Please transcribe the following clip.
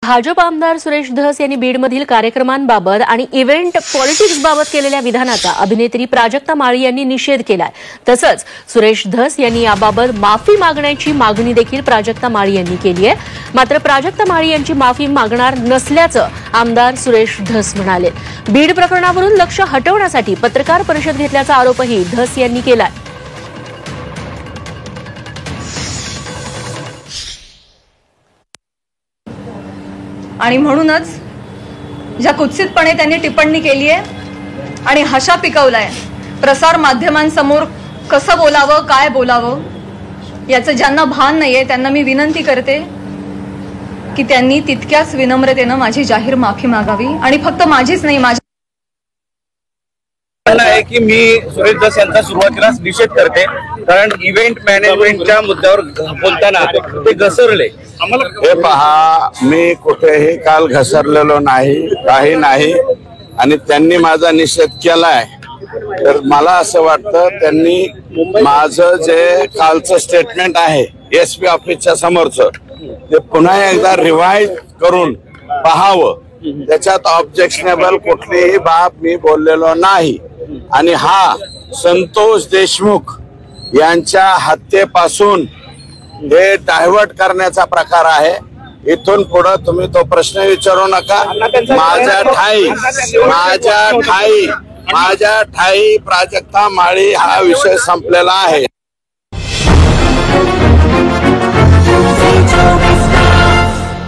भाजप आमदार सुरेश धस यांनी बीडमधील कार्यक्रमांबाबत आणि इव्हेंट पॉलिटिक्सबाबत केलेल्या विधानाचा अभिनेत्री प्राजक्ता माळी यांनी निषेध केलाय। तसंच सुरेश धस यांनी याबाबत माफी मागण्याची मागणी देखील प्राजक्ता माळी यांनी केली आहे। मात्र प्राजक्ता माळी यांची माफी मागणार नसल्याचं आमदार सुरेश धस म्हणाले। बीड प्रकरणावरून लक्ष हटवण्यासाठी पत्रकार परिषद घेतल्याचा आरोपही धस यांनी केलाय। आणि म्हणूनच ज्या कुत्सितपणे त्यांनी टिप्पणी केली आहे आणि हशा पिकवलाय, प्रसार माध्यमांसमोर कसं बोलावं, काय बोलावं याचं ज्यांना भान नाहीये त्यांना मी विनंती करते की त्यांनी तितक्याच विनम्रतेने माझी जाहीर माफी मागावी। आणि फक्त माझीच नाही, माझ्या आहे की मी सुरेश धस यांचा सुरुवातीलाच निषेध करते, कारण इव्हेंट मॅनेजमेंटच्या मुद्द्यावर बोलताना ते घसरले। हे पहा, मी कुठेही काल घसरलेलो नाही, काही नाही, आणि त्यांनी माझा निषेध केलाय। तर मला असं वाटतं त्यांनी माझं जे कालचं स्टेटमेंट आहे एसपी ऑफिसच्या समोरचं ते पुन्हा एकदा रिवाइज करून पाहावं। त्याच्यात ऑब्जेक्शनेबल कुठलीही बाब मी बोललेलो नाही। आणि हा संतोष देशमुख यांच्या हत्येपासून हे डायव्हर्ट करण्याचा प्रकार आहे। इथून पुढे तुम्ही तो प्रश्न विचारू नका। माझ्या ठाई प्राजक्ता माळी हा विषय संपलेला आहे।